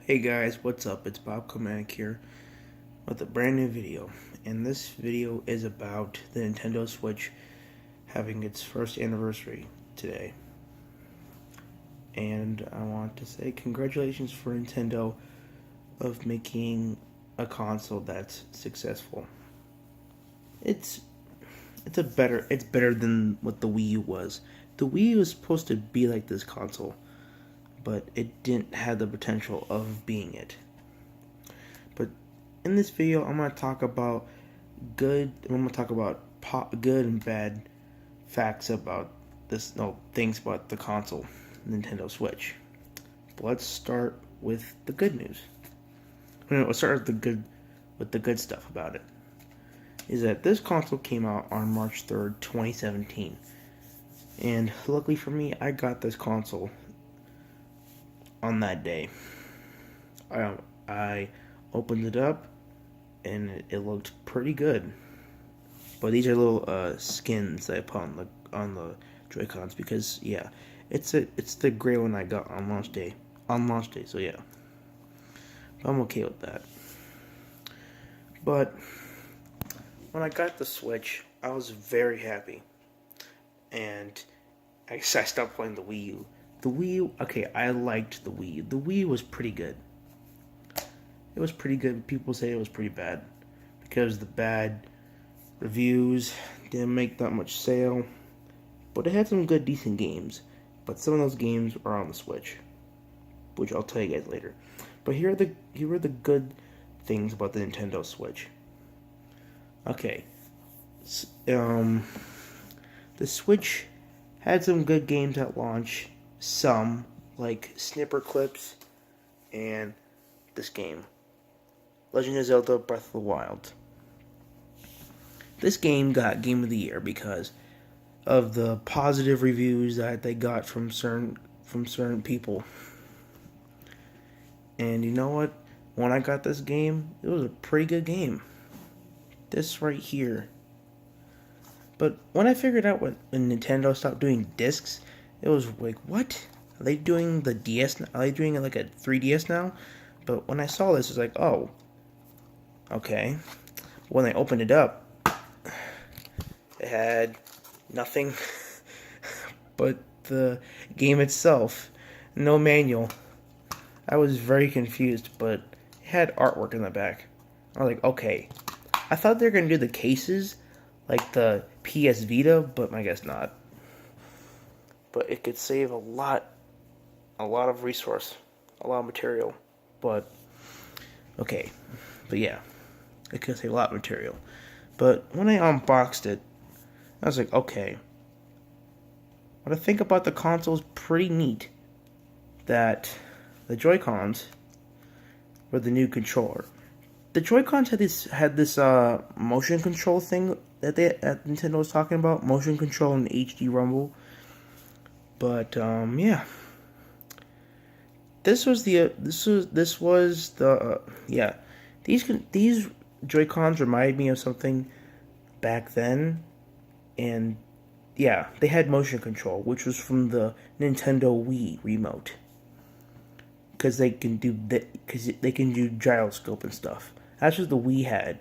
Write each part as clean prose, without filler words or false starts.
Hey guys, what's up? It's Bob Komack here with a brand new video. And this video is about the Nintendo Switch having its first anniversary today. And I want to say congratulations for Nintendo of making a console that's successful. It's it's better than what the Wii U was. The Wii U was supposed to be like this console, but it didn't have the potential of being it. But in this video, I'm gonna talk about good and bad facts about this. No, things about the console, Nintendo Switch. But let's start with the good news. Let's start with the good stuff about it. Is that this console came out on March 3rd, 2017, and luckily for me, I got this console on that day. I opened it up and it looked pretty good. But these are little skins that I put on the Joy-Cons because yeah, it's the gray one I got on launch day. So yeah, I'm okay with that. But when I got the Switch, I was very happy, and I stopped playing the Wii U. The Wii U, okay, I liked the Wii U. The Wii U was pretty good. It was pretty good. People say it was pretty bad because the bad reviews didn't make that much sale, but it had some good, decent games. But some of those games are on the Switch, which I'll tell you guys later. But here are the good things about the Nintendo Switch. Okay, the Switch had some good games at launch. Some like Snipper Clips and this game, Legend of Zelda: Breath of the Wild. This game got Game of the Year because of the positive reviews that they got from certain people. And you know what? When I got this game, it was a pretty good game. This right here. But when I figured out when Nintendo stopped doing discs, it was like, what? Are they doing the DS? Are they doing like a 3DS now? But when I saw this, it's like, oh, okay. When I opened it up, it had nothing but the game itself. No manual. I was very confused, but it had artwork in the back. I was like, okay. I thought they were going to do the cases like the PS Vita, but I guess not. But it could save a lot of resource, a lot of material. But, okay. But yeah, it could save a lot of material. But when I unboxed it, I was like, okay. What I think about the console is pretty neat. That the Joy-Cons were the new controller. The Joy-Cons had this motion control thing that Nintendo was talking about, motion control and HD rumble. But yeah, this was the yeah. These Joy-Cons reminded me of something back then, and yeah, they had motion control, which was from the Nintendo Wii remote, because they can do gyroscope and stuff. That's what the Wii had,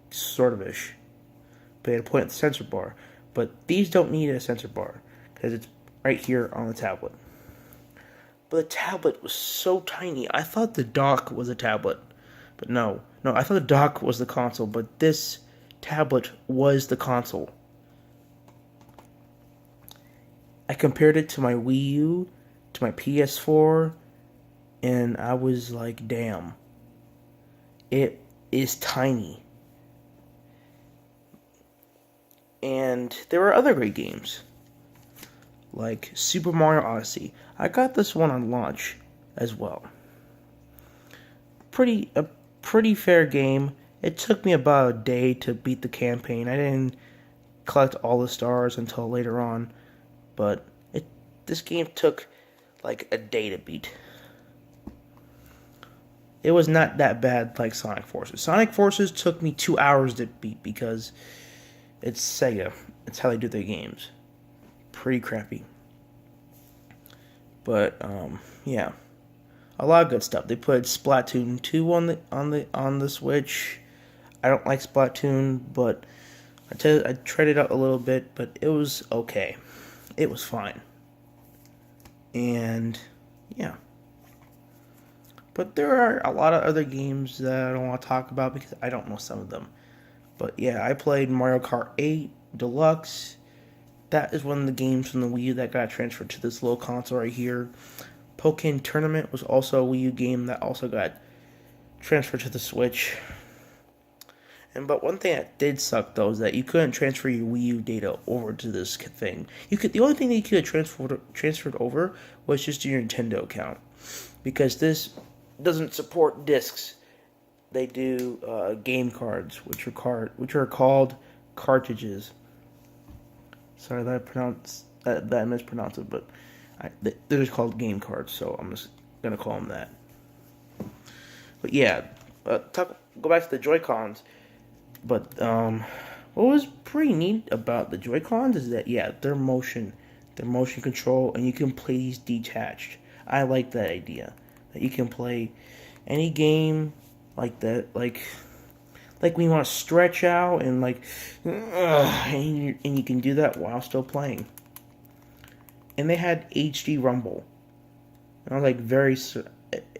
sort of ish. But they had a point at the sensor bar. But these don't need a sensor bar because it's right here on the tablet. But the tablet was so tiny. I thought the dock was a tablet, but no, I thought the dock was the console. But this tablet was the console. I compared it to my Wii U, to my PS4, and I was like, damn. It is tiny. And there were other great games, like Super Mario Odyssey. I got this one on launch as well. A pretty fair game. It took me about a day to beat the campaign. I didn't collect all the stars until later on, but this game took like a day to beat. It was not that bad like Sonic Forces. Sonic Forces took me 2 hours to beat because it's Sega. It's how they do their games. Pretty crappy. But yeah. a lot of good stuff. They put Splatoon 2 on the Switch. I don't like Splatoon, but I tried it out a little bit, but it was okay. It was fine. And yeah. But there are a lot of other games that I don't want to talk about because I don't know some of them. But yeah, I played Mario Kart 8 Deluxe. That is one of the games from the Wii U that got transferred to this little console right here. Pokken Tournament was also a Wii U game that also got transferred to the Switch. But one thing that did suck though is that you couldn't transfer your Wii U data over to this thing. The only thing that you could have transferred over was just your Nintendo account, because this doesn't support discs. They do game cards, which are called cartridges. Sorry that I mispronounced it, but they're just called game cards, so I'm just gonna call them that. But yeah, go back to the Joy-Cons. But what was pretty neat about the Joy-Cons is that they're motion control, and you can play these detached. I like that idea that you can play any game like that, like when you want to stretch out and and you can do that while still playing. And they had HD rumble, and I was like,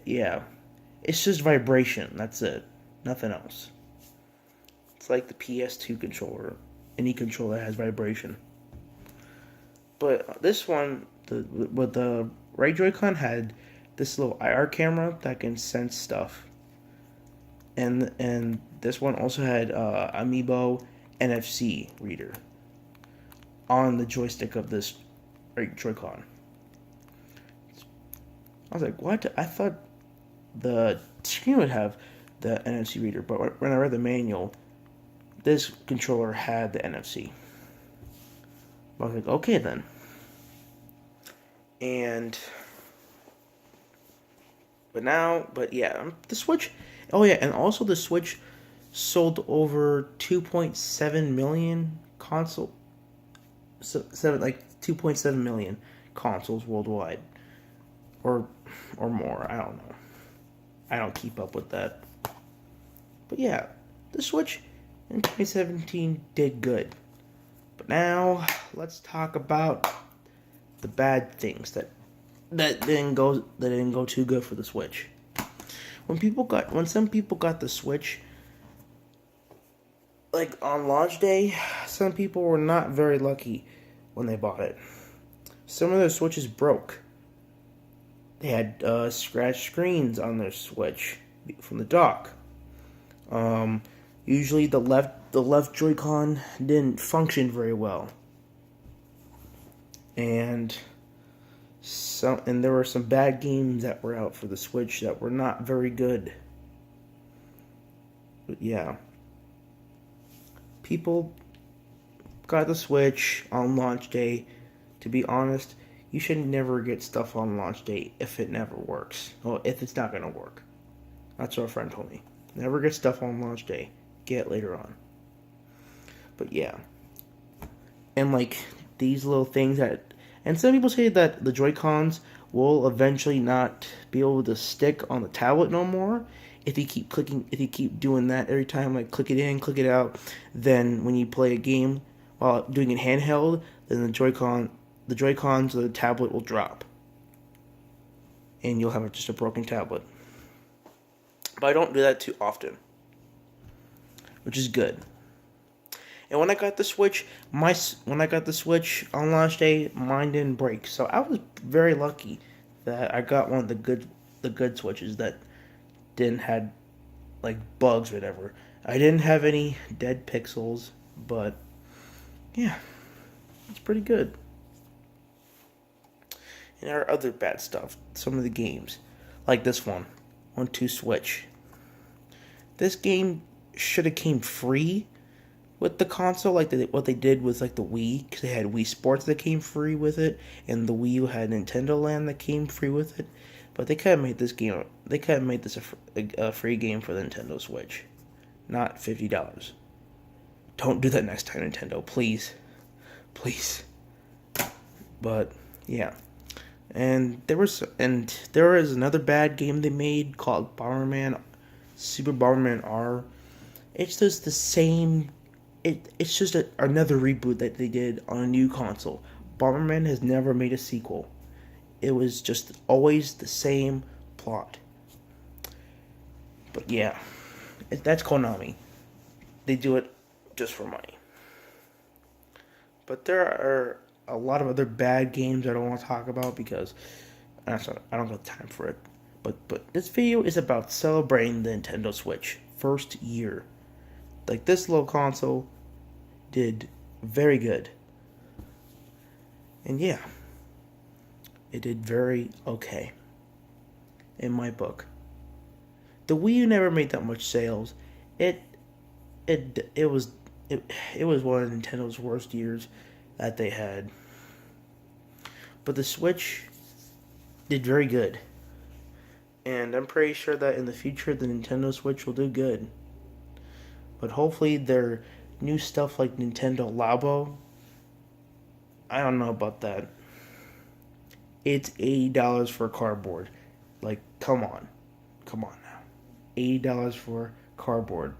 it's just vibration. That's it, nothing else. It's like the PS2 controller, any controller that has vibration. But this one, with the right Joy-Con, had this little IR camera that can sense stuff. And this one also had Amiibo NFC reader on the joystick of this right Joy-Con. I was like, what? I thought the screen would have the NFC reader, but when I read the manual, this controller had the NFC. I was like, okay then. The Switch. Oh yeah, and also the Switch sold over 2.7 million console. 2.7 million consoles worldwide, or more. I don't know. I don't keep up with that. But yeah, the Switch in 2017 did good. But now let's talk about the bad things that didn't go too good for the Switch. When some people got the Switch, like on launch day, some people were not very lucky when they bought it. Some of their Switches broke. They had scratched screens on their Switch from the dock. Usually the left Joy-Con didn't function very well, and there were some bad games that were out for the Switch that were not very good. But yeah, people got the Switch on launch day. To be honest, you should never get stuff on launch day if it never works. Well, if it's not gonna work. That's what a friend told me. Never get stuff on launch day. Get it later on. But yeah. And these little things and some people say that the Joy-Cons will eventually not be able to stick on the tablet no more. If you keep doing that every time, click it in, click it out, then when you play a game while doing it handheld, then the Joy-Cons or the tablet will drop. And you'll have just a broken tablet. But I don't do that too often, which is good. And when I got the Switch, on launch day, mine didn't break. So I was very lucky that I got one of the good Switches that didn't have bugs or whatever. I didn't have any dead pixels, but yeah, it's pretty good. And there are other bad stuff. Some of the games, like this one, on Switch. This game should have came free with the console, what they did with the Wii, because they had Wii Sports that came free with it, and the Wii U had Nintendo Land that came free with it. But they could have made this game. They could have made this a free game for the Nintendo Switch, not $50. Don't do that next time, Nintendo, please, please. But yeah, There is another bad game they made called Super Bomberman R. It's just the same. It's just another reboot that they did on a new console. Bomberman has never made a sequel. It was just always the same plot. But yeah, that's Konami. They do it just for money. But there are a lot of other bad games I don't want to talk about because I don't have time for it. But this video is about celebrating the Nintendo Switch first year. Like, this little console did very good. And yeah, it did very okay in my book. The Wii U never made that much sales. It it it was it was one of Nintendo's worst years that they had. But the Switch did very good. And I'm pretty sure that in the future the Nintendo Switch will do good. But hopefully their new stuff like Nintendo Labo, I don't know about that. It's $80 for cardboard. Like, come on. Come on now. $80 for cardboard.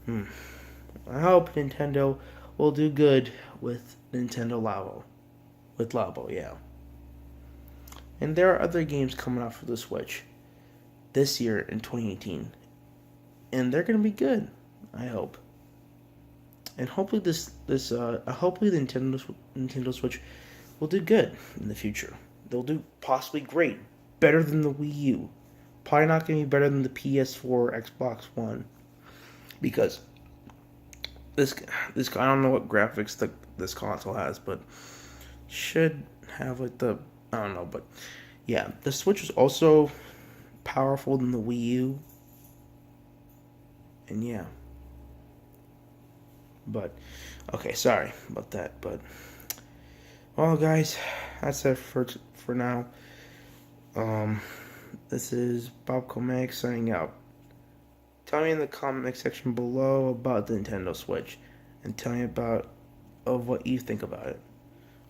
I hope Nintendo will do good with Nintendo Labo. With Labo, yeah. And there are other games coming out for the Switch this year in 2018. And they're going to be good, I hope. And hopefully hopefully the Nintendo Switch will do good in the future. They'll do possibly great, better than the Wii U. Probably not going to be better than the PS4, Xbox One, because this I don't know what graphics this console has, but should have like I don't know, but yeah, the Switch is also powerful than the Wii U, and yeah. But okay, sorry about that, but well, guys, that's it for now. This is Bob Comic signing out. Tell me in the comment section below about the Nintendo Switch, and tell me of what you think about it.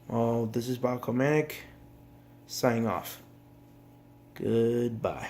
Well, this is Bob Comic signing off. Goodbye.